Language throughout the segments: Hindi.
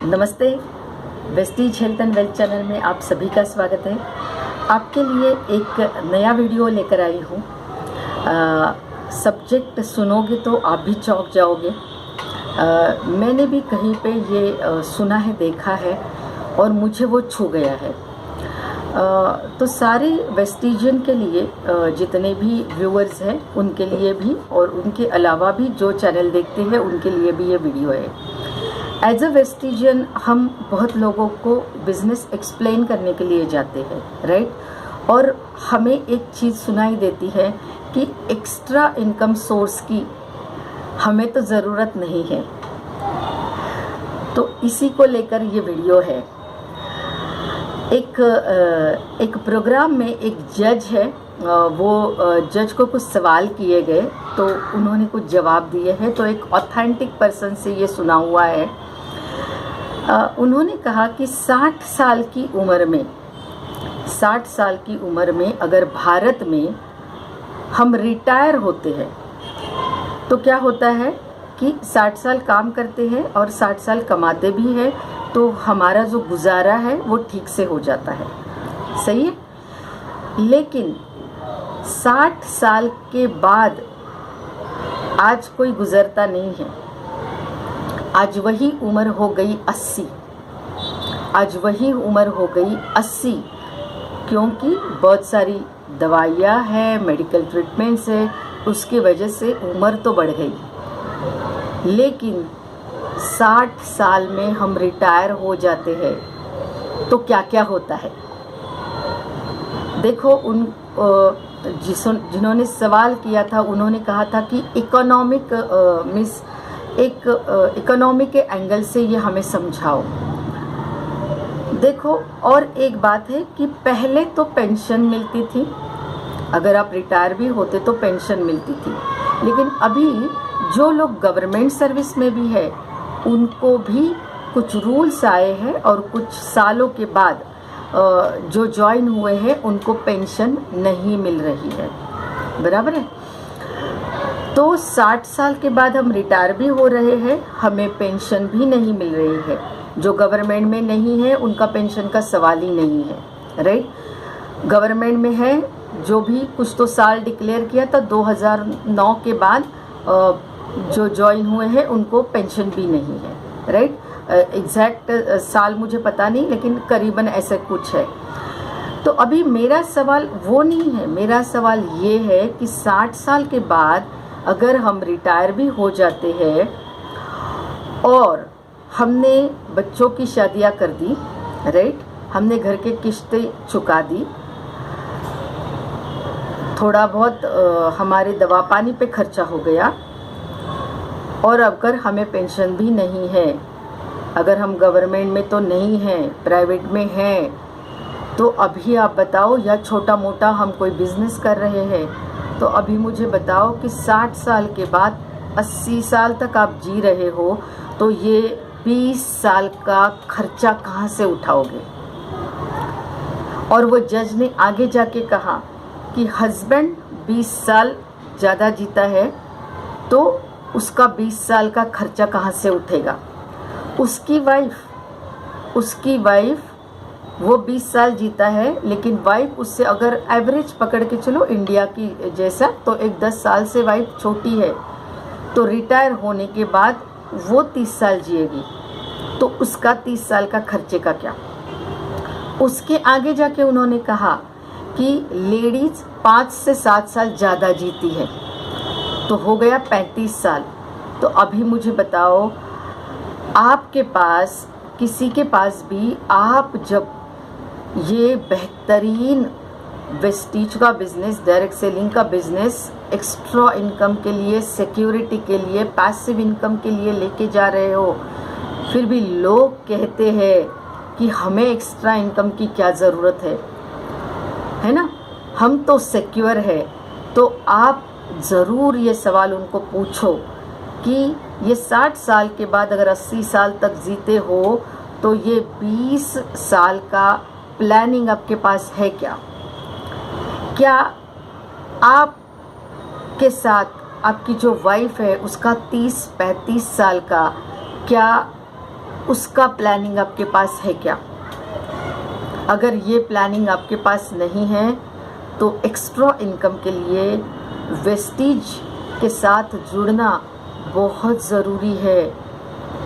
नमस्ते। Vestige health and wealth channel में आप सभी का स्वागत है। आपके लिए एक नया वीडियो लेकर आई हूँ। सब्जेक्ट सुनोगे तो आप भी चौंक जाओगे। मैंने भी कहीं पे ये सुना है, देखा है और मुझे वो छू गया है। तो सारे वेस्टीजियन के लिए, जितने भी व्यूअर्स हैं उनके लिए भी और उनके अलावा भी जो चैनल देखते हैं उनके लिए भी ये वीडियो है। एज अ वेस्टीजियन हम बहुत लोगों को बिज़नेस एक्सप्लेन करने के लिए जाते हैं, राइट। और हमें एक चीज़ सुनाई देती है कि एक्स्ट्रा इनकम सोर्स की हमें तो ज़रूरत नहीं है। तो इसी को लेकर ये वीडियो है। एक प्रोग्राम में एक जज है, वो जज को कुछ सवाल किए गए तो उन्होंने कुछ जवाब दिए हैं। तो एक ऑथेंटिक पर्सन से ये सुना हुआ है। उन्होंने कहा कि 60 साल की उम्र में अगर भारत में हम रिटायर होते हैं तो क्या होता है कि 60 साल काम करते हैं और 60 साल कमाते भी हैं, तो हमारा जो गुजारा है वो ठीक से हो जाता है, सही है। लेकिन 60 साल के बाद आज कोई गुजरता नहीं है। आज वही उम्र हो गई 80, क्योंकि बहुत सारी दवाइयाँ हैं, मेडिकल ट्रीटमेंट्स है, उसकी वजह से उम्र तो बढ़ गई। लेकिन 60 साल में हम रिटायर हो जाते हैं तो क्या क्या होता है। देखो, जिन्होंने सवाल किया था उन्होंने कहा था कि इकोनॉमिक के एंगल से ये हमें समझाओ। देखो, और एक बात है कि पहले तो पेंशन मिलती थी, अगर आप रिटायर भी होते तो पेंशन मिलती थी। लेकिन अभी जो लोग गवर्नमेंट सर्विस में भी है उनको भी कुछ रूल्स आए हैं और कुछ सालों के बाद जो ज्वाइन हुए हैं उनको पेंशन नहीं मिल रही है, बराबर है। तो 60 साल के बाद हम रिटायर भी हो रहे हैं, हमें पेंशन भी नहीं मिल रही है। जो गवर्नमेंट में नहीं है उनका पेंशन का सवाल ही नहीं है, राइट। गवर्नमेंट में है जो भी कुछ तो साल डिक्लेयर किया था 2009 के बाद जो ज्वाइन हुए हैं उनको पेंशन भी नहीं है, राइट। एग्जैक्ट साल मुझे पता नहीं, लेकिन करीबन ऐसा कुछ है। तो अभी मेरा सवाल वो नहीं है, मेरा सवाल ये है कि 60 साल के बाद अगर हम रिटायर भी हो जाते हैं और हमने बच्चों की शादियां कर दी, राइट, हमने घर के किस्तें चुका दी, थोड़ा बहुत हमारे दवा पानी पे खर्चा हो गया, और अगर हमें पेंशन भी नहीं है, अगर हम गवर्नमेंट में तो नहीं हैं, प्राइवेट में हैं, तो अभी आप बताओ, या छोटा मोटा हम कोई बिज़नेस कर रहे हैं, तो अभी मुझे बताओ कि 60 साल के बाद 80 साल तक आप जी रहे हो तो ये 20 साल का खर्चा कहाँ से उठाओगे। और वो जज ने आगे जाके कहा कि हस्बैंड 20 साल ज़्यादा जीता है तो उसका 20 साल का खर्चा कहाँ से उठेगा। उसकी वाइफ वो 20 साल जीता है, लेकिन वाइफ उससे अगर एवरेज पकड़ के चलो इंडिया की जैसा, तो एक 10 साल से वाइफ छोटी है, तो रिटायर होने के बाद वो 30 साल जिएगी, तो उसका 30 साल का खर्चे का क्या। उसके आगे जाके उन्होंने कहा कि लेडीज 5 से 7 साल ज़्यादा जीती है, तो हो गया 35 साल। तो अभी मुझे बताओ, आपके पास, किसी के पास भी, आप जब ये बेहतरीन वेस्टीज का बिज़नेस, डायरेक्ट सेलिंग का बिज़नेस एक्स्ट्रा इनकम के लिए, सिक्योरिटी के लिए, पैसिव इनकम के लिए लेके जा रहे हो, फिर भी लोग कहते हैं कि हमें एक्स्ट्रा इनकम की क्या ज़रूरत है ना, हम तो सिक्योर है। तो आप ज़रूर ये सवाल उनको पूछो कि ये 60 साल के बाद अगर 80 साल तक जीते हो तो ये 20 साल का प्लानिंग आपके पास है क्या आपके साथ आपकी जो वाइफ है उसका 30-35 साल का क्या उसका प्लानिंग आपके पास है क्या? अगर ये प्लानिंग आपके पास नहीं है तो एक्स्ट्रा इनकम के लिए वेस्टीज के साथ जुड़ना बहुत ज़रूरी है।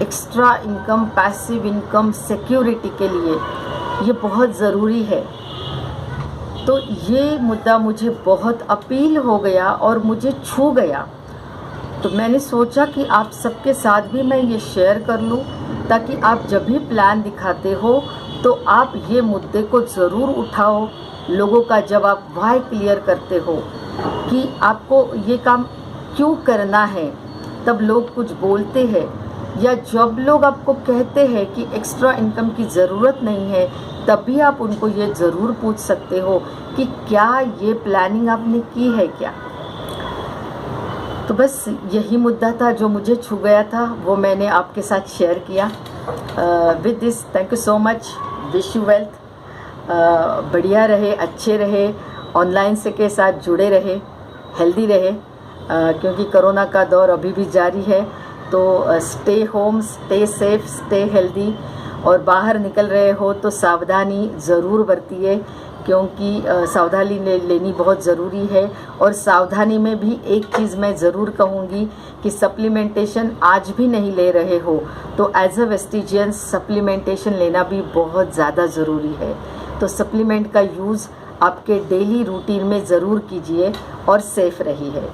Extra income, passive income, security के लिए ये बहुत ज़रूरी है। तो ये मुद्दा मुझे बहुत अपील हो गया और मुझे छू गया, तो मैंने सोचा कि आप सबके साथ भी मैं ये शेयर कर लूँ, ताकि आप जब भी प्लान दिखाते हो तो आप ये मुद्दे को ज़रूर उठाओ। लोगों का जब आप वाई क्लियर करते हो कि आपको ये काम क्यों करना है, तब लोग कुछ बोलते हैं, या जब लोग आपको कहते हैं कि एक्स्ट्रा इनकम की ज़रूरत नहीं है, तब भी आप उनको ये ज़रूर पूछ सकते हो कि क्या ये प्लानिंग आपने की है क्या। तो बस यही मुद्दा था जो मुझे छू गया था, वो मैंने आपके साथ शेयर किया। With this thank you so much, wish you wealth, बढ़िया रहे, अच्छे रहे, ऑनलाइन से के साथ जुड़े रहे, हेल्दी रहे, क्योंकि कोरोना का दौर अभी भी जारी है। तो stay home, stay safe, stay healthy, और बाहर निकल रहे हो तो सावधानी ज़रूर बरतिए, क्योंकि सावधानी लेनी बहुत ज़रूरी है। और सावधानी में भी एक चीज़ मैं ज़रूर कहूँगी कि सप्लीमेंटेशन आज भी नहीं ले रहे हो तो एज अ वेस्टिजियन सप्लीमेंटेशन लेना भी बहुत ज़्यादा ज़रूरी है। तो सप्लीमेंट का यूज़ आपके डेली रूटीन में ज़रूर कीजिए और सेफ़ रहिए।